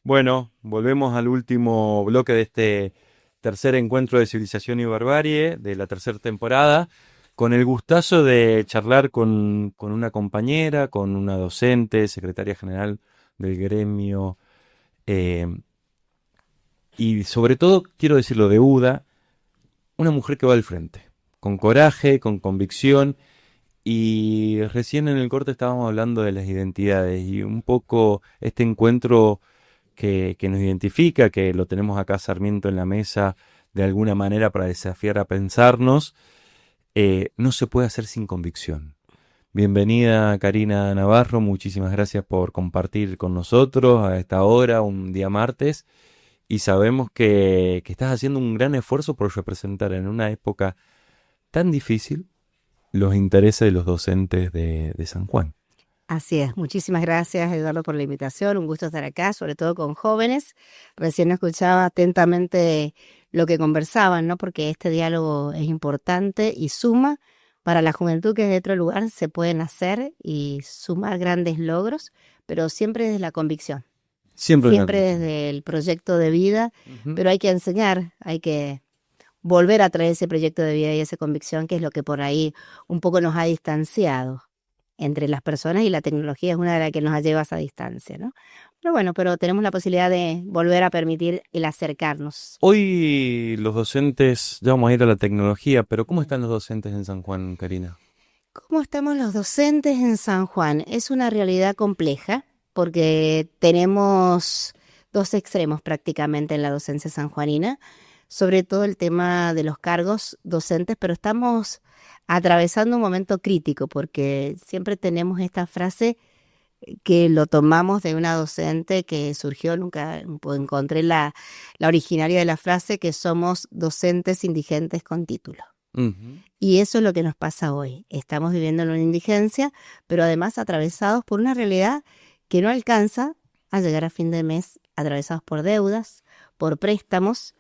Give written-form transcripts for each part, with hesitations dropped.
Bueno, volvemos al último bloque de este tercer encuentro de Civilización y Barbarie de la tercera temporada, con el gustazo de charlar con una compañera, con una docente, secretaria general del gremio, eh, y sobre todo, quiero decirlo de UDA, una mujer que va al frente, con coraje, con convicción. Y recién en el corte estábamos hablando de las identidades y un poco este encuentro que nos identifica, que lo tenemos acá Sarmiento en la mesa de alguna manera para desafiar a pensarnos, no se puede hacer sin convicción. Bienvenida Karina Navarro, muchísimas gracias por compartir con nosotros a esta hora, un día martes, y sabemos que estás haciendo un gran esfuerzo por representar en una época tan difícil los intereses de los docentes de San Juan. Así es, muchísimas gracias Eduardo por la invitación, un gusto estar acá, sobre todo con jóvenes. Recién escuchaba atentamente lo que conversaban, ¿no? Porque este diálogo es importante y suma para la juventud que desde otro lugar se pueden hacer y sumar grandes logros, pero siempre desde la convicción, Siempre una siempre convicción. desde el proyecto de vida, Ujú. pero hay que enseñar, hay que volver a traer ese proyecto de vida y esa convicción que es lo que por ahí un poco nos ha distanciado entre las personas y la tecnología es una de las que nos lleva a esa distancia, ¿no? Pero tenemos la posibilidad de volver a permitir el acercarnos. Hoy los docentes, ya vamos a ir a la tecnología, pero ¿cómo están los docentes en San Juan, Karina? ¿Cómo estamos los docentes en San Juan? Es una realidad compleja porque tenemos dos extremos prácticamente en la docencia sanjuanina, sobre todo el tema de los cargos docentes, pero estamos atravesando un momento crítico porque siempre tenemos esta frase que lo tomamos de una docente que surgió, nunca encontré la originaria de la frase, que somos docentes indigentes con título. Ujú. Y eso es lo que nos pasa hoy. Estamos viviendo en una indigencia, pero además atravesados por una realidad que no alcanza a llegar a fin de mes, atravesados por deudas, por préstamos,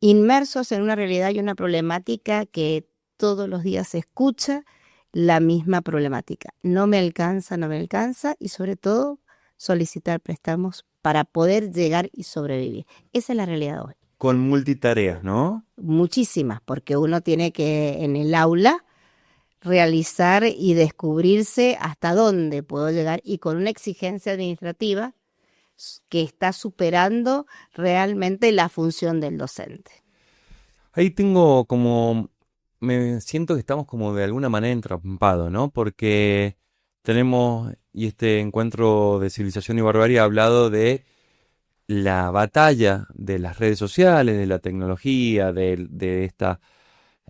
inmersos en una realidad y una problemática que todos los días se escucha la misma problemática. No me alcanza y sobre todo solicitar préstamos para poder llegar y sobrevivir. Esa es la realidad hoy. Con multitareas, ¿no? Muchísimas, porque uno tiene que en el aula realizar y descubrirse hasta dónde puedo llegar y con una exigencia administrativa que está superando realmente la función del docente. Ahí tengo como, me siento que estamos como de alguna manera entrampados, ¿no? Porque tenemos, y este encuentro de civilización y barbarie ha hablado de la batalla de las redes sociales, de la tecnología, de esta,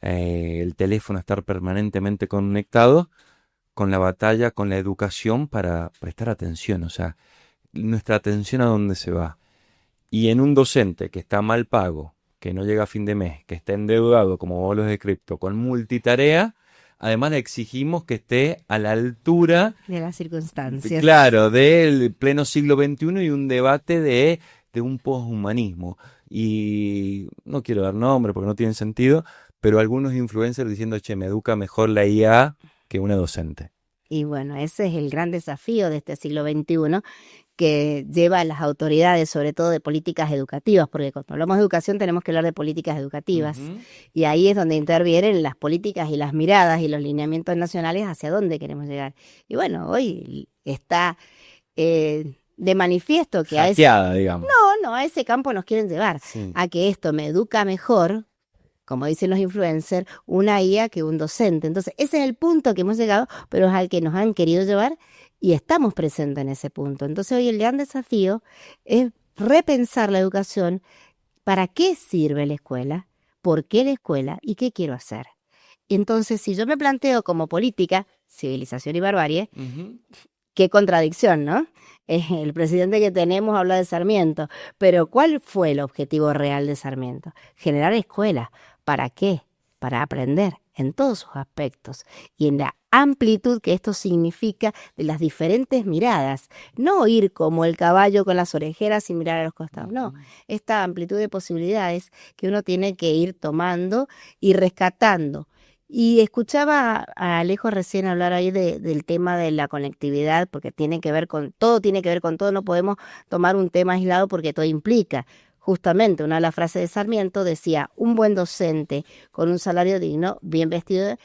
el teléfono estar permanentemente conectado, con la batalla, con la educación para prestar atención, o sea, nuestra atención a dónde se va. Y en un docente que está mal pago, que no llega a fin de mes, que está endeudado, como vos lo has descrito, con multitarea, además le exigimos que esté a la altura, De las circunstancias. claro, del pleno siglo XXI y un debate de un poshumanismo. Y no quiero dar nombre porque no tiene sentido, pero algunos influencers diciendo, che, me educa mejor la IA que una docente. Y bueno, ese es el gran desafío de este siglo XXI que lleva a las autoridades, sobre todo de políticas educativas, porque cuando hablamos de educación tenemos que hablar de políticas educativas. Ujú. Y ahí es donde intervienen las políticas y las miradas y los lineamientos nacionales hacia dónde queremos llegar. Y bueno, hoy está de manifiesto que Hackeada, digamos. a ese campo nos quieren llevar, Sí. a que esto me educa mejor, como dicen los influencers, una IA que un docente. Entonces, ese es el punto que hemos llegado, pero es al que nos han querido llevar y estamos presentes en ese punto. Entonces, hoy el gran desafío es repensar la educación, para qué sirve la escuela, por qué la escuela y qué quiero hacer. Entonces, si yo me planteo como política, civilización y barbarie, Ujú. qué contradicción, ¿no? El presidente que tenemos habla de Sarmiento, pero ¿cuál fue el objetivo real de Sarmiento? Generar escuelas. ¿Para qué? Para aprender en todos sus aspectos y en la amplitud que esto significa de las diferentes miradas. No ir como el caballo con las orejeras y mirar a los costados, no. Esta amplitud de posibilidades que uno tiene que ir tomando y rescatando Y escuchaba a Alejo recién hablar ahí del tema de la conectividad, porque tiene que ver con todo, no podemos tomar un tema aislado porque todo implica. Justamente, una de las frases de Sarmiento decía, un buen docente con un salario digno, bien vestido,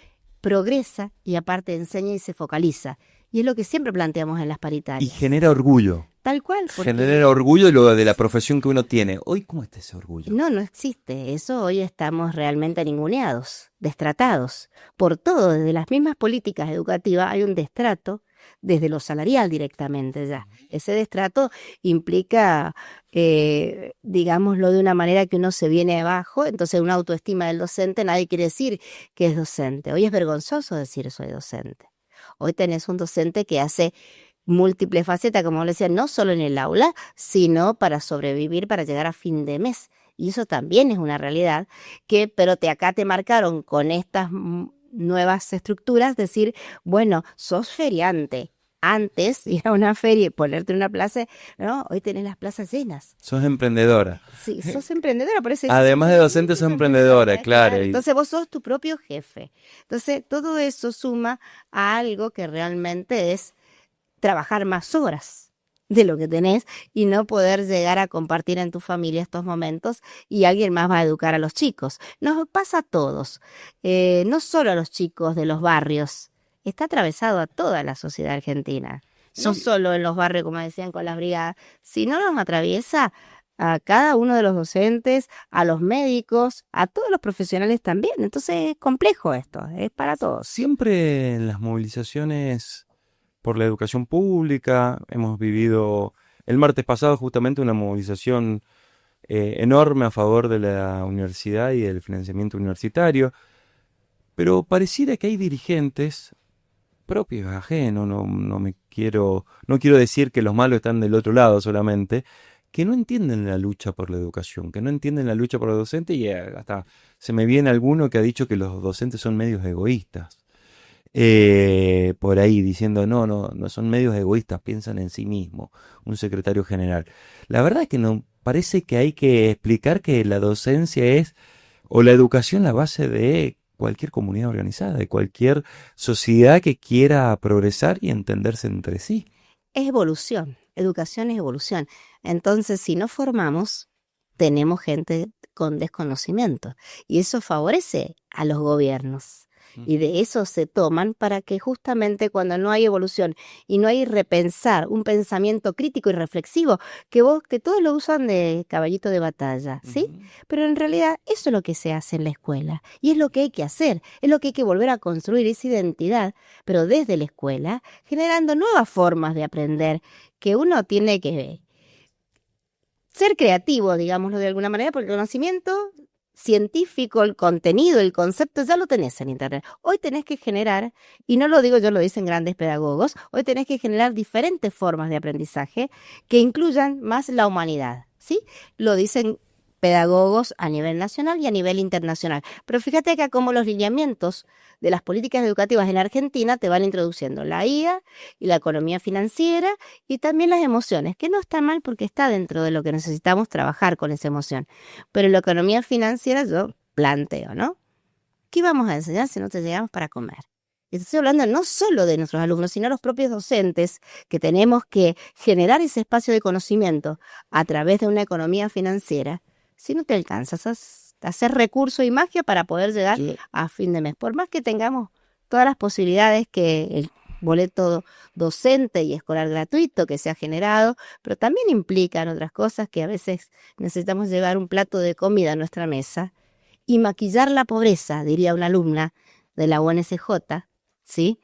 progresa y aparte enseña y se focaliza. Y es lo que siempre planteamos en las Y paritarias. genera orgullo. Tal cual, Genera porque orgullo de la profesión que uno tiene. Hoy, ¿cómo está ese orgullo? no existe eso. Hoy estamos realmente ninguneados, destratados. Por todo, desde las mismas políticas educativas hay un destrato desde lo salarial directamente ya. Ese destrato implica, digámoslo de una manera que uno se viene abajo, entonces una autoestima del docente, nadie quiere decir que es docente. Hoy es vergonzoso decir soy docente. Hoy tenés un docente que hace múltiples facetas, como le decía, no solo en el aula, sino para sobrevivir, para llegar a fin de mes. Y eso también es una realidad pero acá te marcaron con estas nuevas estructuras, decir, bueno, sos feriante. Antes ir a una feria y ponerte en una plaza, no, hoy tenés las plazas llenas. Sos emprendedora. Sí, sos emprendedora, por eso dice, Además de docente, sos emprendedora, claro. claro. Entonces vos sos tu propio jefe. Entonces todo eso suma a algo que realmente es trabajar más horas de lo que tenés y no poder llegar a compartir en tu familia estos momentos y alguien más va a educar a los chicos. Nos pasa a todos, no solo a los chicos de los barrios, está atravesado a toda la sociedad argentina. No Sí. solo en los barrios, como decían con las brigadas, sino nos atraviesa a cada uno de los docentes, a los médicos, a todos los profesionales también. Entonces es complejo esto, es para todos. Siempre en las movilizaciones por la educación pública, hemos vivido el martes pasado justamente una movilización enorme a favor de la universidad y del financiamiento universitario, pero pareciera que hay dirigentes propios, ajenos, no quiero decir que los malos están del otro lado solamente, que no entienden la lucha por la educación, que no entienden la lucha por los docentes y hasta se me viene alguno que ha dicho que los docentes son medios egoístas. Por ahí diciendo, no son medios egoístas, piensan en sí mismos, un secretario general. La verdad es que no, parece que hay que explicar que la docencia es, o la educación, la base de cualquier comunidad organizada, de cualquier sociedad que quiera progresar y entenderse entre sí. Es evolución, educación es evolución. Entonces, si no formamos, tenemos gente con desconocimiento y eso favorece a los gobiernos. Y de eso se toman para que justamente cuando no hay evolución y no hay repensar un pensamiento crítico y reflexivo, que todos lo usan de caballito de batalla, ¿sí? Pero en realidad eso es lo que se hace en la escuela y es lo que hay que hacer, es lo que hay que volver a construir, esa identidad, pero desde la escuela, generando nuevas formas de aprender que uno tiene que ser creativo, digámoslo de alguna manera, porque el conocimiento científico, el contenido, el concepto, ya lo tenés en Internet. Hoy tenés que generar, y no lo digo yo, lo dicen grandes pedagogos, hoy tenés que generar diferentes formas de aprendizaje que incluyan más la humanidad, ¿sí? Lo dicen pedagogos a nivel nacional y a nivel internacional. Pero fíjate acá cómo los lineamientos de las políticas educativas en Argentina te van introduciendo la IA y la economía financiera y también las emociones, que no está mal porque está dentro de lo que necesitamos trabajar con esa emoción. Pero en la economía financiera yo planteo, ¿no? ¿Qué vamos a enseñar si no te llegamos para comer? Estoy hablando no solo de nuestros alumnos, sino de los propios docentes, que tenemos que generar ese espacio de conocimiento a través de una economía financiera. Si no te alcanzas a hacer recurso y magia para poder llegar a fin de mes. Por más que tengamos todas las posibilidades que el boleto docente y escolar gratuito que se ha generado, pero también implican otras cosas que a veces necesitamos llevar un plato de comida a nuestra mesa y maquillar la pobreza, diría una alumna de la UNSJ, ¿sí?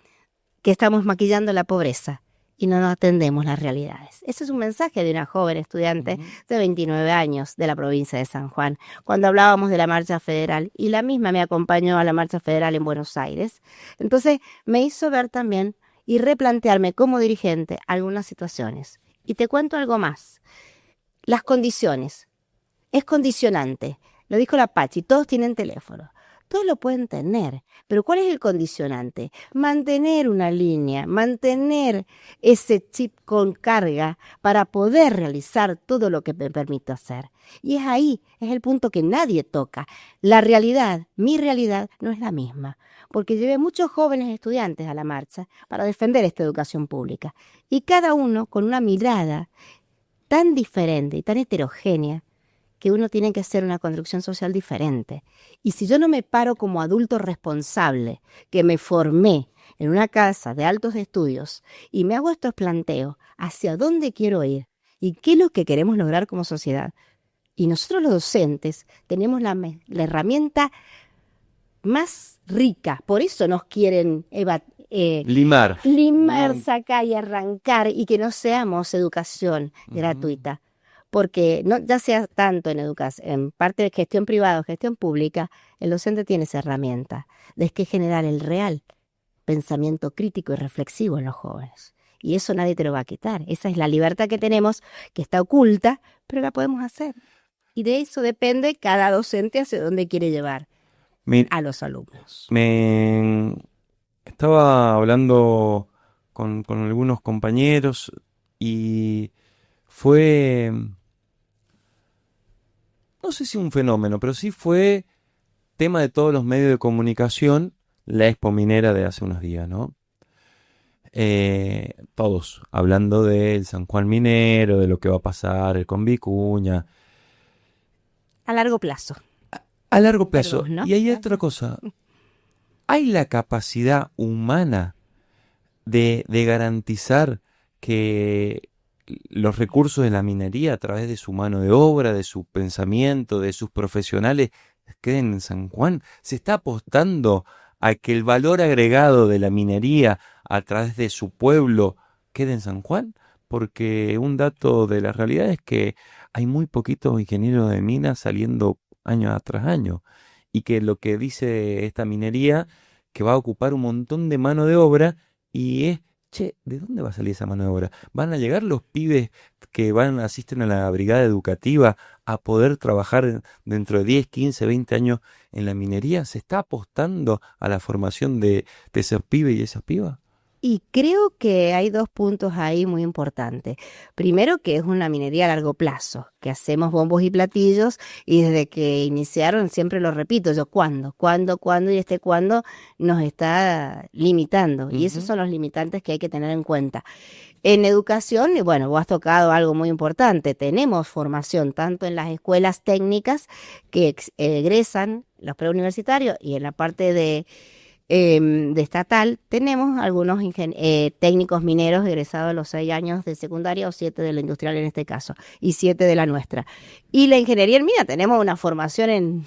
Que estamos maquillando la pobreza y no nos atendemos las realidades. Ese es un mensaje de una joven estudiante de 29 años de la provincia de San Juan, cuando hablábamos de la marcha federal, y la misma me acompañó a la marcha federal en Buenos Aires. Entonces me hizo ver también y replantearme como dirigente algunas situaciones. Y te cuento algo más. Las condiciones. Es condicionante. Lo dijo la Pachi, todos tienen teléfono. Todos lo pueden tener, pero ¿cuál es el condicionante? Mantener una línea, mantener ese chip con carga para poder realizar todo lo que me permito hacer. Y es ahí, es el punto que nadie toca. La realidad, mi realidad, no es la misma, porque llevé muchos jóvenes estudiantes a la marcha para defender esta educación pública, y cada uno con una mirada tan diferente y tan heterogénea, que uno tiene que hacer una construcción social diferente. Y si yo no me paro como adulto responsable, que me formé en una casa de altos estudios y me hago estos planteos hacia dónde quiero ir y qué es lo que queremos lograr como sociedad, y nosotros los docentes tenemos la herramienta más rica, por eso nos quieren Limar. sacar y arrancar, y que no seamos educación gratuita. Porque no, ya sea tanto en parte de gestión privada o gestión pública, el docente tiene esa herramienta de que generar el real pensamiento crítico y reflexivo en los jóvenes. Y eso nadie te lo va a quitar. Esa es la libertad que tenemos, que está oculta, pero la podemos hacer. Y de eso depende cada docente hacia dónde quiere llevar a los alumnos. Me estaba hablando con algunos compañeros y fue, no sé si un fenómeno, pero sí fue tema de todos los medios de comunicación, la Expo Minera de hace unos días, ¿no? Todos hablando del San Juan Minero, de lo que va a pasar con Vicuña. A largo plazo. A largo plazo. Perdón, ¿no? Y hay otra cosa. ¿Hay la capacidad humana de garantizar que los recursos de la minería, a través de su mano de obra, de su pensamiento, de sus profesionales, queden en San Juan? ¿Se está apostando a que el valor agregado de la minería a través de su pueblo quede en San Juan? Porque un dato de la realidad es que hay muy poquitos ingenieros de minas saliendo año tras año, y que lo que dice esta minería, que va a ocupar un montón de mano de obra, y es, che, ¿de dónde va a salir esa mano de obra? ¿Van a llegar los pibes que asisten a la brigada educativa a poder trabajar dentro de 10, 15, 20 años en la minería? ¿Se está apostando a la formación de esos pibes y esas pibas? Y creo que hay dos puntos ahí muy importantes. Primero, que es una minería a largo plazo, que hacemos bombos y platillos, y desde que iniciaron, siempre lo repito yo, ¿cuándo? Y cuándo nos está limitando. Y esos son los limitantes que hay que tener en cuenta. En educación, y bueno, vos has tocado algo muy importante, tenemos formación tanto en las escuelas técnicas que egresan los preuniversitarios, y en la parte de estatal, tenemos algunos técnicos mineros egresados a los 6 años de secundaria, o 7 de la industrial en este caso, y 7 de la nuestra. Y la ingeniería en mina, tenemos una formación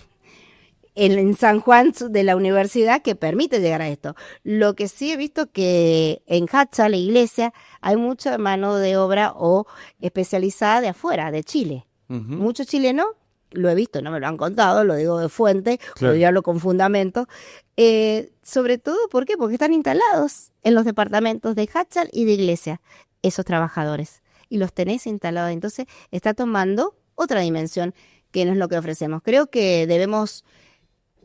en San Juan de la universidad que permite llegar a esto. Lo que sí he visto que en Hacha, la iglesia, hay mucha mano de obra o especializada de afuera, de Chile. Muchos chilenos, lo he visto, no me lo han contado, lo digo de fuente, claro, o hablo con fundamento. Sobre todo, ¿por qué? Porque están instalados en los departamentos de Hachal y de Iglesia, esos trabajadores, y los tenés instalados. Entonces, está tomando otra dimensión, que no es lo que ofrecemos. Creo que debemos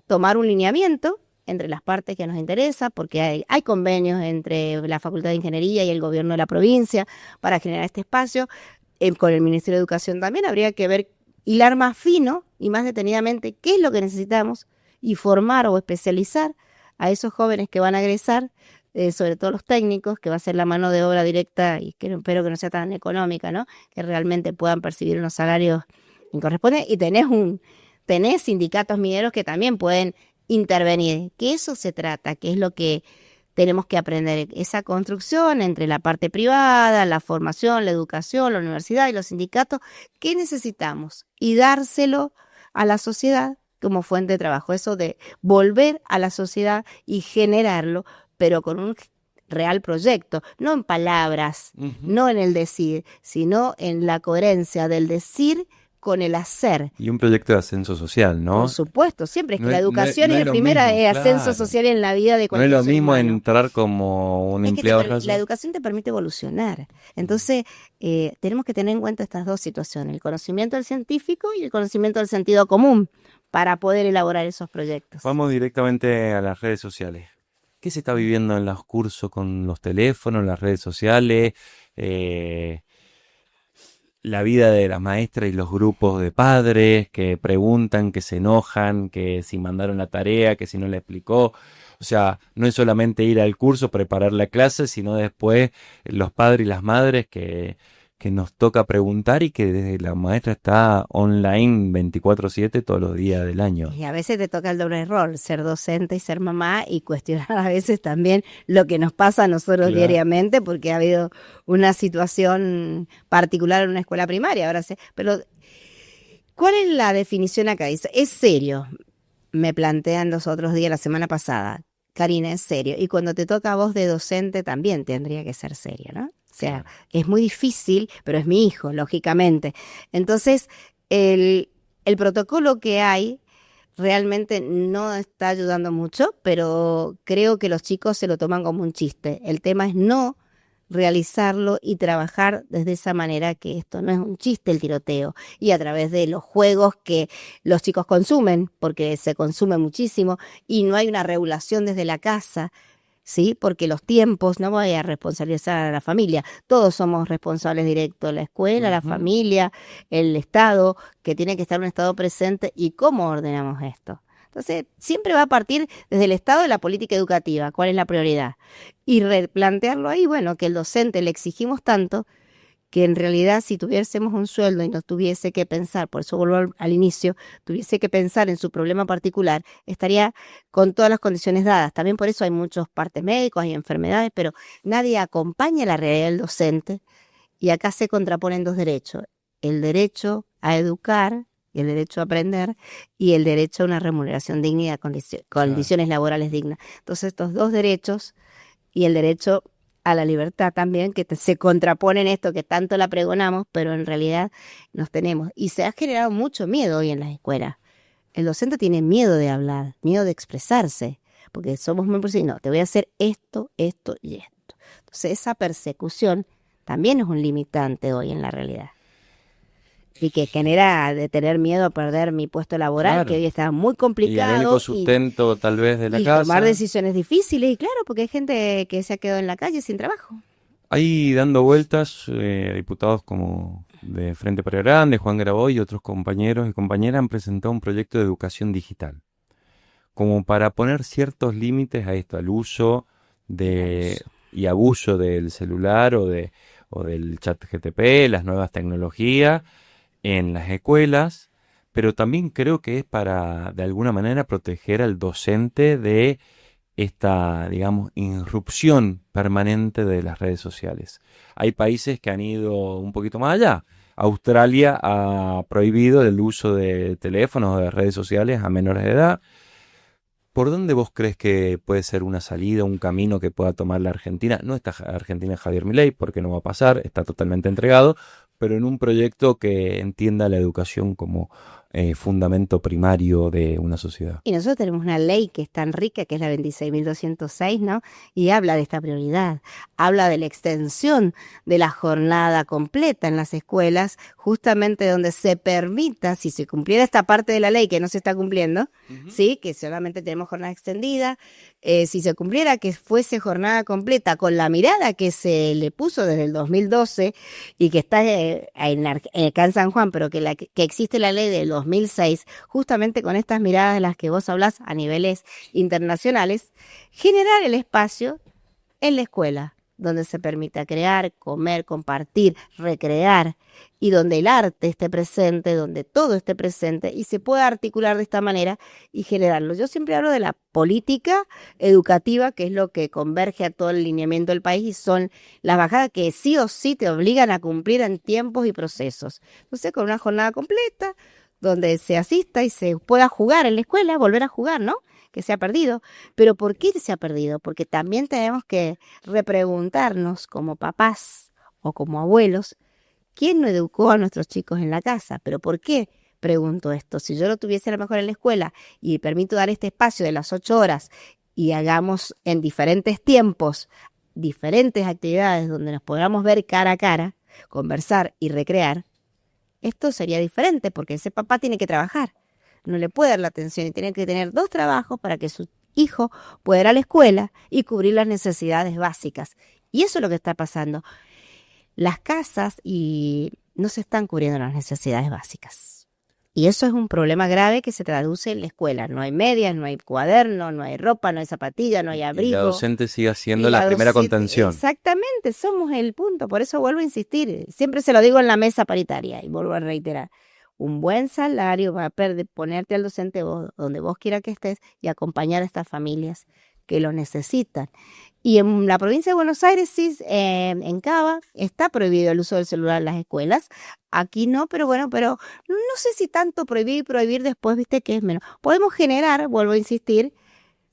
tomar un lineamiento entre las partes que nos interesa, porque hay convenios entre la Facultad de Ingeniería y el gobierno de la provincia para generar este espacio. Con el Ministerio de Educación también habría que ver, hilar más fino y más detenidamente qué es lo que necesitamos, y formar o especializar a esos jóvenes que van a egresar, sobre todo los técnicos, que va a ser la mano de obra directa, y que espero que no sea tan económica, ¿no? Que realmente puedan percibir unos salarios que corresponden, y tenés sindicatos mineros que también pueden intervenir, que eso se trata, que es lo que tenemos que aprender, esa construcción entre la parte privada, la formación, la educación, la universidad y los sindicatos. ¿Qué necesitamos? Y dárselo a la sociedad como fuente de trabajo, eso de volver a la sociedad y generarlo, pero con un real proyecto, no en palabras, no en el decir, sino en la coherencia del decir con el hacer. Y un proyecto de ascenso social, ¿no? Por supuesto, siempre es que la educación es la primera ascenso social en la vida de cualquier No es lo mismo humano. Entrar como un empleado. La educación te permite evolucionar. Entonces, tenemos que tener en cuenta estas dos situaciones, el conocimiento del científico y el conocimiento del sentido común, para poder elaborar esos proyectos. Vamos directamente a las redes sociales. ¿Qué se está viviendo en los cursos con los teléfonos, las redes sociales? La vida de las maestras y los grupos de padres que preguntan, que se enojan, que si mandaron la tarea, que si no le explicó. O sea, no es solamente ir al curso, preparar la clase, sino después los padres y las madres que nos toca preguntar y que desde la maestra está online 24/7 todos los días del año. Y a veces te toca el doble rol, ser docente y ser mamá y cuestionar a veces también lo que nos pasa a nosotros Claro. diariamente, porque ha habido una situación particular en una escuela primaria. Ahora sé, pero ¿cuál es la definición acá? Dice, es serio. Me plantean los otros días, la semana pasada. Karina, es serio. Y cuando te toca a vos de docente también tendría que ser serio, ¿no? O sea, Claro. es muy difícil, pero es mi hijo, lógicamente. Entonces, el protocolo que hay realmente no está ayudando mucho, pero creo que los chicos se lo toman como un chiste. El tema es no realizarlo y trabajar desde esa manera, que esto no es un chiste el tiroteo, y a través de los juegos que los chicos consumen, porque se consume muchísimo y no hay una regulación desde la casa. Sí, porque los tiempos, no voy a responsabilizar a la familia, todos somos responsables directos, la escuela, la Ujú. familia, el Estado, que tiene que estar un Estado presente, y cómo ordenamos esto. Entonces, siempre va a partir desde el Estado de la política educativa, cuál es la prioridad, y replantearlo ahí, bueno, que el docente le exigimos tanto, que en realidad si tuviésemos un sueldo y no tuviese que pensar, por eso vuelvo al inicio, tuviese que pensar en su problema particular, estaría con todas las condiciones dadas. También por eso hay muchos partes médicos, hay enfermedades, pero nadie acompaña la realidad del docente, y acá se contraponen dos derechos: el derecho a educar y el derecho a aprender, y el derecho a una remuneración digna y a condiciones laborales dignas. Entonces estos dos derechos y el derecho a la libertad también, que se contraponen esto que tanto la pregonamos, pero en realidad nos tenemos. Y se ha generado mucho miedo hoy en las escuelas. El docente tiene miedo de hablar, miedo de expresarse, porque somos muy por no, te voy a hacer esto, esto y esto. Entonces esa persecución también es un limitante hoy en la realidad. Y que genera de tener miedo a perder mi puesto laboral, Claro. que hoy está muy Y complicado. anémico sustento tal vez de la Y casa. tomar decisiones difíciles, y claro, porque hay gente que se ha quedado en la calle sin trabajo. Ahí dando vueltas, diputados como de Frente para Grande, Juan Graboy y otros compañeros y compañeras han presentado un proyecto de educación digital, como para poner ciertos límites a esto, al uso y abuso del celular o del chat GTP, las nuevas tecnologías en las escuelas, pero también creo que es para, de alguna manera, proteger al docente de esta, digamos, irrupción permanente de las redes sociales. Hay países que han ido un poquito más allá. Australia ha prohibido el uso de teléfonos o de redes sociales a menores de edad. ¿Por dónde vos crees que puede ser una salida, un camino que pueda tomar la Argentina? No está Argentina Javier Milei, porque no va a pasar, está totalmente entregado, pero en un proyecto que entienda la educación como fundamento primario de una sociedad. Y nosotros tenemos una ley que es tan rica, que es la 26.206, ¿no? Y habla de esta prioridad, habla de la extensión de la jornada completa en las escuelas, justamente donde se permita, si se cumpliera esta parte de la ley que no se está cumpliendo, ¿sí? Que solamente tenemos jornada extendida, si se cumpliera que fuese jornada completa con la mirada que se le puso desde el 2012 y que está acá en San Juan, pero que existe la ley del 2006, justamente con estas miradas de las que vos hablás a niveles internacionales, generar el espacio en la escuela, donde se permita crear, comer, compartir, recrear, y donde el arte esté presente, donde todo esté presente y se pueda articular de esta manera y generarlo. Yo siempre hablo de la política educativa, que es lo que converge a todo el lineamiento del país, y son las bajadas que sí o sí te obligan a cumplir en tiempos y procesos. Entonces, con una jornada completa, donde se asista y se pueda jugar en la escuela, volver a jugar, ¿no? Que se ha perdido. ¿Pero por qué se ha perdido? Porque también tenemos que repreguntarnos como papás o como abuelos, ¿quién no educó a nuestros chicos en la casa? ¿Pero por qué pregunto esto? Si yo lo tuviese a lo mejor en la escuela y permito dar este espacio de las 8 horas y hagamos en diferentes tiempos diferentes actividades donde nos podamos ver cara a cara, conversar y recrear, esto sería diferente, porque ese papá tiene que trabajar. no le puede dar la atención y tiene que tener 2 trabajos para que su hijo pueda ir a la escuela y cubrir las necesidades básicas. Y eso es lo que está pasando. Las casas y no se están cubriendo las necesidades básicas. Y eso es un problema grave que se traduce en la escuela. No hay medias, no hay cuaderno, no hay ropa, no hay zapatillas, no hay abrigo. Y la docente sigue siendo Y la la primera docente- contención. Exactamente, somos el punto. Por eso vuelvo a insistir. Siempre se lo digo en la mesa paritaria y vuelvo a reiterar. Un buen salario va a ponerte al docente vos, donde vos quiera que estés y acompañar a estas familias que lo necesitan. Y en la provincia de Buenos Aires, sí, en Cava, está prohibido el uso del celular en las escuelas. Aquí no, pero bueno, pero no sé si tanto prohibir y prohibir después, viste que es menos. Podemos generar, vuelvo a insistir,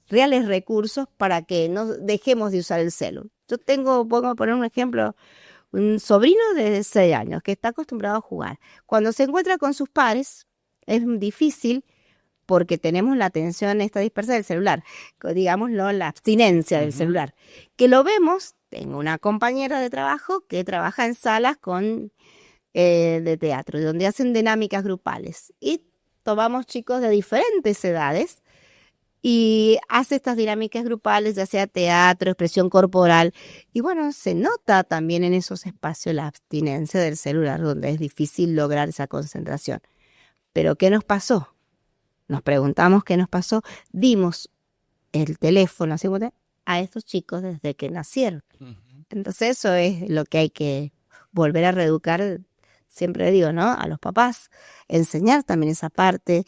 reales recursos para que no dejemos de usar el celular. Yo pongo a poner un ejemplo, un sobrino de 6 años que está acostumbrado a jugar. Cuando se encuentra con sus pares, es difícil porque tenemos la atención esta dispersa del celular, digámoslo, la abstinencia del celular. Que lo vemos, tengo una compañera de trabajo que trabaja en salas de teatro, donde hacen dinámicas grupales. Y tomamos chicos de diferentes edades y hace estas dinámicas grupales, ya sea teatro, expresión corporal. Y bueno, se nota también en esos espacios la abstinencia del celular, donde es difícil lograr esa concentración. Pero ¿qué nos pasó? Nos preguntamos qué nos pasó. Dimos el teléfono así, a estos chicos desde que nacieron. Entonces eso es lo que hay que volver a reeducar. Siempre digo, ¿no? A los papás, enseñar también esa parte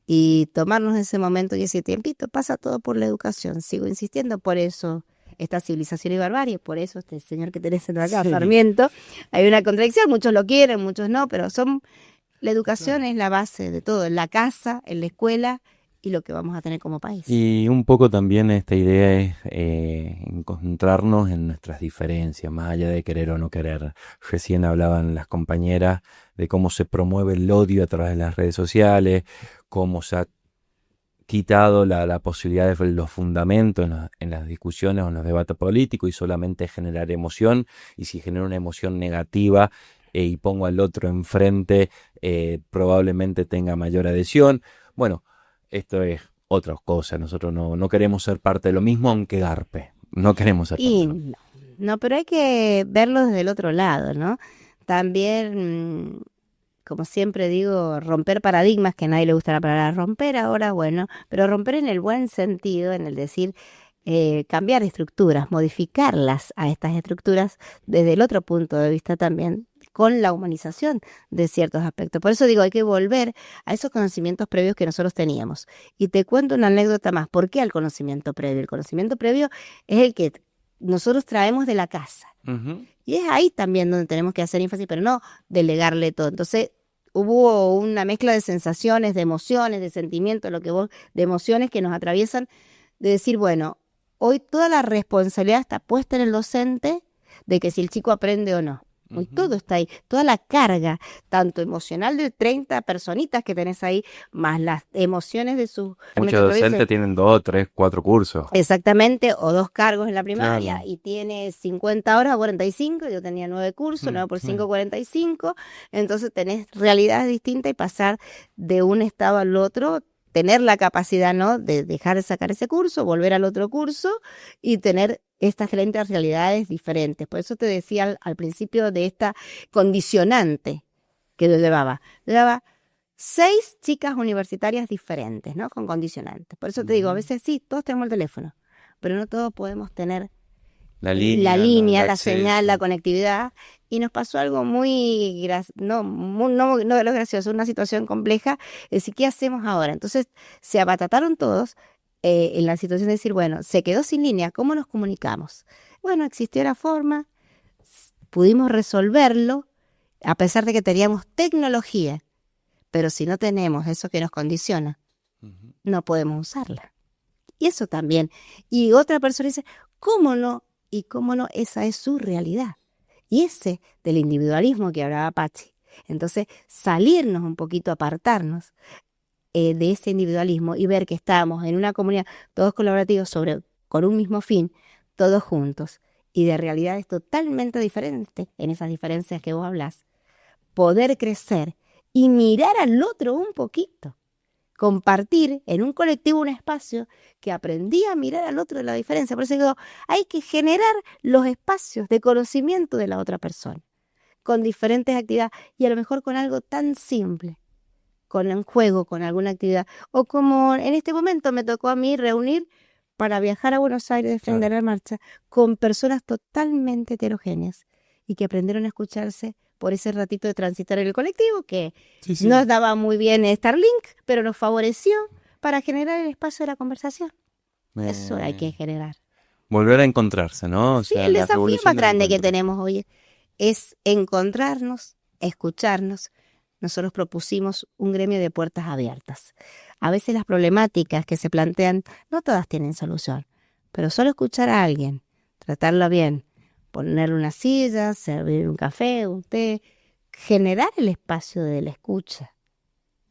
y tomarnos ese momento y ese tiempito. Pasa todo por la educación. Sigo insistiendo, por eso esta civilización y barbarie, por eso este señor que tenés acá, Sí. Sarmiento. Hay una contradicción, muchos lo quieren, muchos no, pero la educación es la base de todo, en la casa, en la escuela y lo que vamos a tener como país. Y un poco también esta idea es encontrarnos en nuestras diferencias, más allá de querer o no querer. Recién hablaban las compañeras de cómo se promueve el odio a través de las redes sociales, cómo se ha quitado la posibilidad de ver los fundamentos en las discusiones o en los debates políticos y solamente generar emoción. Y si genero una emoción negativa y pongo al otro enfrente, probablemente tenga mayor adhesión. Bueno, esto es otra cosa. Nosotros no queremos ser parte de lo mismo, aunque garpe. No queremos ser parte Y de lo mismo. no, pero hay que verlo desde el otro lado, ¿no? También, como siempre digo, romper paradigmas, que a nadie le gusta la palabra romper ahora, bueno, pero romper en el buen sentido, en el decir cambiar estructuras, modificarlas a estas estructuras desde el otro punto de vista también, con la humanización de ciertos aspectos. Por eso digo, hay que volver a esos conocimientos previos que nosotros teníamos. Y te cuento una anécdota más. ¿Por qué al conocimiento previo? El conocimiento previo es el que nosotros traemos de la casa. Ujú. Y es ahí también donde tenemos que hacer énfasis, pero no delegarle todo. Entonces, hubo una mezcla de sensaciones, de emociones, de sentimientos, de emociones que nos atraviesan, de decir, bueno, hoy toda la responsabilidad está puesta en el docente de que si el chico aprende o no. Hoy todo está ahí, toda la carga, tanto emocional de 30 personitas que tenés ahí, más las emociones de sus... Muchos docentes tienen 2, 3, 4 cursos. Exactamente, o 2 cargos en la primaria, Claro. y tiene 50 horas, 45, yo tenía 9 cursos, 9 por 5, 45, entonces tenés realidades distintas y pasar de un estado al otro, tener la capacidad, ¿no?, de dejar de sacar ese curso, volver al otro curso y tener estas diferentes realidades diferentes. Por eso te decía al principio de esta condicionante que yo llevaba. Llevaba 6 chicas universitarias diferentes, ¿no?, con condicionantes. Por eso te digo, a veces sí, todos tenemos el teléfono, pero no todos podemos tener La línea, la acceso. señal, la conectividad. Y nos pasó algo muy, no de lo gracioso, una situación compleja. Es decir, ¿qué hacemos ahora? Entonces se abatataron todos en la situación de decir, bueno, se quedó sin línea, ¿cómo nos comunicamos? Bueno, existió la forma, pudimos resolverlo, a pesar de que teníamos tecnología, pero si no tenemos eso que nos condiciona, Ujú. no podemos usarla. Y eso también. Y otra persona dice, ¿cómo no? Y cómo no, esa es su realidad. Y ese del individualismo que hablaba Patsy. Entonces, salirnos un poquito, apartarnos de ese individualismo y ver que estamos en una comunidad, todos colaborativos, con un mismo fin, todos juntos, y de realidades totalmente diferentes, en esas diferencias que vos hablás, poder crecer y mirar al otro un poquito. compartir en un colectivo un espacio que aprendí a mirar al otro de la diferencia. Por eso digo, hay que generar los espacios de conocimiento de la otra persona, con diferentes actividades y a lo mejor con algo tan simple, con un juego, con alguna actividad. O como en este momento me tocó a mí reunir para viajar a Buenos Aires de Frente a la Marcha con personas totalmente heterogéneas y que aprendieron a escucharse por ese ratito de transitar en el colectivo, que nos daba muy bien Starlink, pero nos favoreció para generar el espacio de la conversación. Eso hay que generar. Volver a encontrarse, ¿no? O Sí, sea, el la desafío revolución más del grande que encuentro. tenemos hoy es encontrarnos, escucharnos. Nosotros propusimos un gremio de puertas abiertas. A veces las problemáticas que se plantean no todas tienen solución, pero solo escuchar a alguien, tratarlo bien, ponerle una silla, servir un café, un té, generar el espacio de la escucha.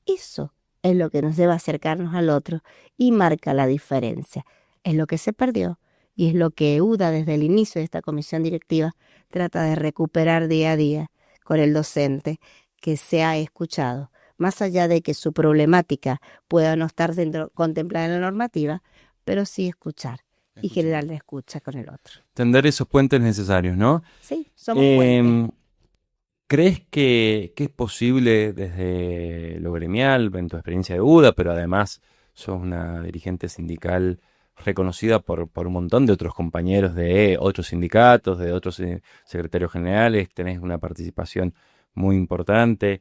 Eso es lo que nos debe acercarnos al otro y marca la diferencia. Es lo que se perdió y es lo que UDA desde el inicio de esta comisión directiva trata de recuperar día a día con el docente que se ha escuchado. Más allá de que su problemática pueda no estar contemplada en la normativa, pero sí escuchar y generar la escucha con el otro. Tender esos puentes necesarios, ¿no? Sí, somos puentes. ¿Crees que es posible desde lo gremial, en tu experiencia de UDA, pero además sos una dirigente sindical reconocida por un montón de otros compañeros de otros sindicatos, de otros secretarios generales, tenés una participación muy importante?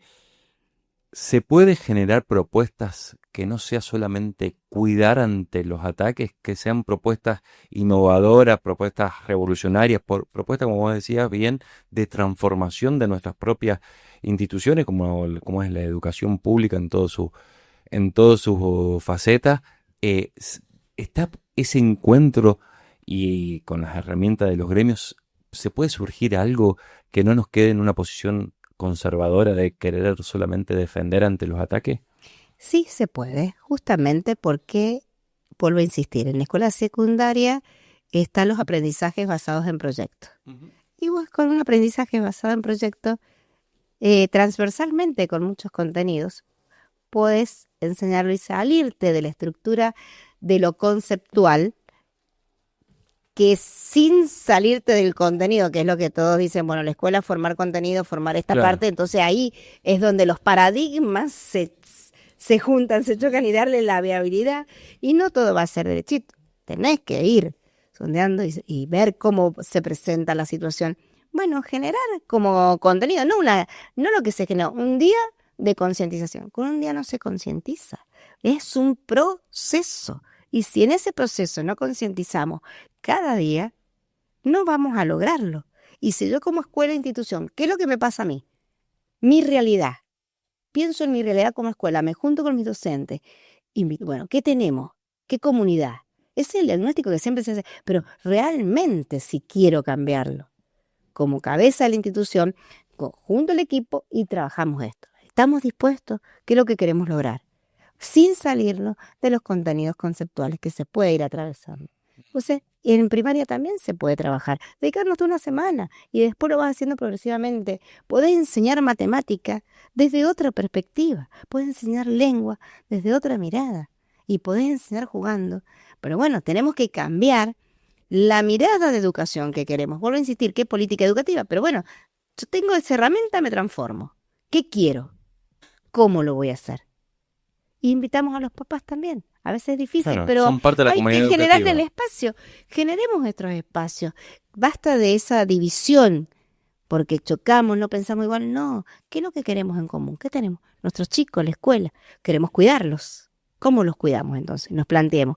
¿Se puede generar propuestas que no sea solamente cuidar ante los ataques, que sean propuestas innovadoras, propuestas revolucionarias, propuestas, como vos decías bien, de transformación de nuestras propias instituciones, como es la educación pública en todas sus facetas? ¿Está ese encuentro y con las herramientas de los gremios, se puede surgir algo que no nos quede en una posición conservadora de querer solamente defender ante los ataques? Sí se puede, justamente porque, vuelvo a insistir, en la escuela secundaria están los aprendizajes basados en proyectos. Y vos con un aprendizaje basado en proyectos, transversalmente con muchos contenidos, puedes enseñarlo y salirte de la estructura de lo conceptual, que sin salirte del contenido, que es lo que todos dicen, bueno, la escuela es formar contenido, formar esta Claro. parte, entonces ahí es donde los paradigmas se juntan, se chocan y darle la viabilidad, y no todo va a ser derechito. Tenés que ir sondeando y ver cómo se presenta la situación. Bueno, generar como contenido, no lo que se genera, un día de concientización. Con un día no se concientiza, es un proceso. Y si en ese proceso no concientizamos cada día, no vamos a lograrlo. Y si yo como escuela e institución, ¿qué es lo que me pasa a mí? Mi realidad. Pienso en mi realidad como escuela, me junto con mis docentes. Y bueno, ¿qué tenemos? ¿Qué comunidad? Es el diagnóstico que siempre se hace, pero realmente si quiero cambiarlo. Como cabeza de la institución, junto al equipo y trabajamos esto. ¿Estamos dispuestos? ¿Qué es lo que queremos lograr? Sin salirnos de los contenidos conceptuales que se puede ir atravesando. Entonces, en primaria también se puede trabajar. Dedicarnos una semana y después lo vas haciendo progresivamente. Podés enseñar matemática desde otra perspectiva. Podés enseñar lengua desde otra mirada. Y podés enseñar jugando. Pero bueno, tenemos que cambiar la mirada de educación que queremos. Vuelvo a insistir, ¿qué política educativa? Pero bueno, yo tengo esa herramienta, me transformo. ¿Qué quiero? ¿Cómo lo voy a hacer? Y invitamos a los papás también. A veces es difícil, Claro, pero son parte de la hay que comunidad generar educativa. el espacio. Generemos nuestros espacios. Basta de esa división, porque chocamos, no pensamos igual. No, ¿qué es lo que queremos en común? ¿Qué tenemos? Nuestros chicos, la escuela. Queremos cuidarlos. ¿Cómo los cuidamos entonces? Nos planteemos.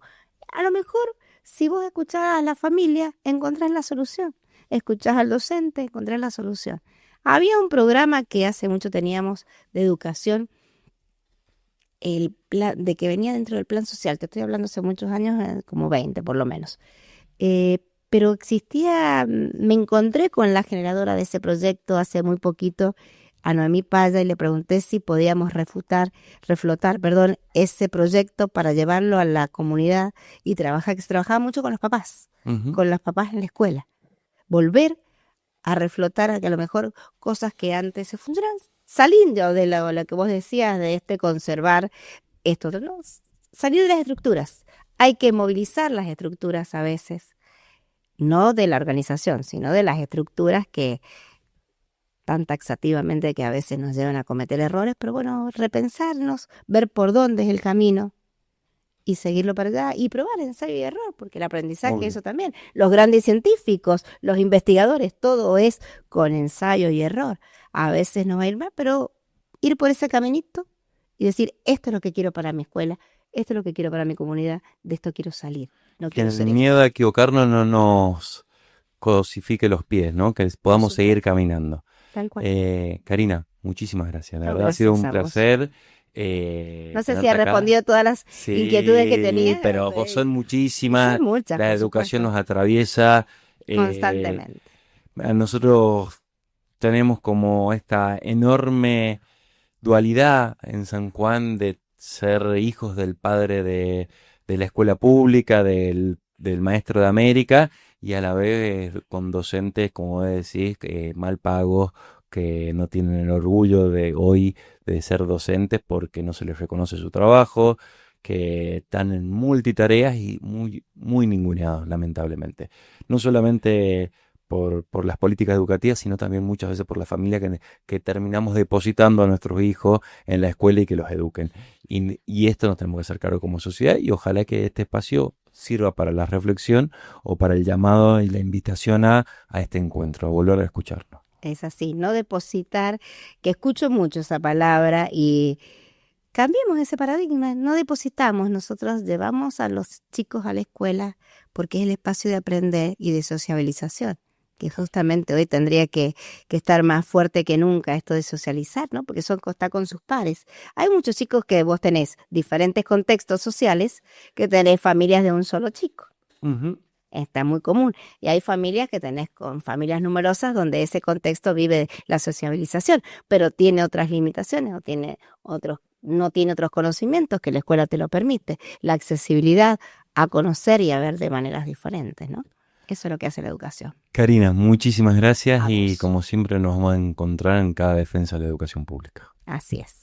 A lo mejor, si vos escuchás a la familia, encontrás la solución. Escuchás al docente, encontrás la solución. Había un programa que hace mucho teníamos de educación, el plan, de que venía dentro del plan social, te estoy hablando hace muchos años, como 20 por lo menos. Pero existía, me encontré con la generadora de ese proyecto hace muy poquito, a Noemí Paya, y le pregunté si podíamos reflotar, ese proyecto para llevarlo a la comunidad y que se trabajaba mucho con los papás, con los papás en la escuela. Volver a reflotar a que a lo mejor cosas que antes se funcionaban, saliendo de lo que vos decías, de conservar esto, otro, no, salir de las estructuras. Hay que movilizar las estructuras a veces, no de la organización, sino de las estructuras que tan taxativamente que a veces nos llevan a cometer errores, pero bueno, repensarnos, ver por dónde es el camino y seguirlo para allá y probar ensayo y error, porque el aprendizaje, Obvio. eso también. Los grandes científicos, los investigadores, todo es con ensayo y error. A veces no va a ir mal, pero ir por ese caminito y decir, esto es lo que quiero para mi escuela, esto es lo que quiero para mi comunidad, de esto quiero salir. No Que quiero el ser miedo a equivocarnos no nos cosifique los pies, ¿no? Que podamos supuesto. seguir caminando. Tal cual. Karina, muchísimas gracias. La No, verdad ha sido gracias un a vos. placer No sé si tenerte ha acá. respondido todas las inquietudes que tenía. Sí, pero son Son muchísimas. muchas, La por educación supuesto, nos atraviesa. constantemente. A nosotros tenemos como esta enorme dualidad en San Juan de ser hijos del padre de la escuela pública, del maestro de América, y a la vez con docentes, como decís, mal pagos, que no tienen el orgullo de hoy de ser docentes porque no se les reconoce su trabajo, que están en multitareas y muy, muy ninguneados, lamentablemente. No solamente por las políticas educativas, sino también muchas veces por la familia que terminamos depositando a nuestros hijos en la escuela y que los eduquen. Y esto nos tenemos que hacer cargo como sociedad y ojalá que este espacio sirva para la reflexión o para el llamado y la invitación a este encuentro, a volver a escucharnos. Es así, no depositar, que escucho mucho esa palabra y cambiemos ese paradigma, no depositamos, nosotros llevamos a los chicos a la escuela porque es el espacio de aprender y de sociabilización, que justamente hoy tendría que estar más fuerte que nunca esto de socializar, ¿no? Porque está con sus pares. Hay muchos chicos que vos tenés diferentes contextos sociales, que tenés familias de un solo chico. Ujú. Está muy común. Y hay familias que tenés con familias numerosas donde ese contexto vive la sociabilización, pero tiene otras limitaciones o no tiene otros conocimientos que la escuela te lo permite. La accesibilidad a conocer y a ver de maneras diferentes, ¿no? Eso es lo que hace la educación. Karina, muchísimas gracias A y vos. como siempre nos vamos a encontrar en cada defensa de la educación pública. Así es.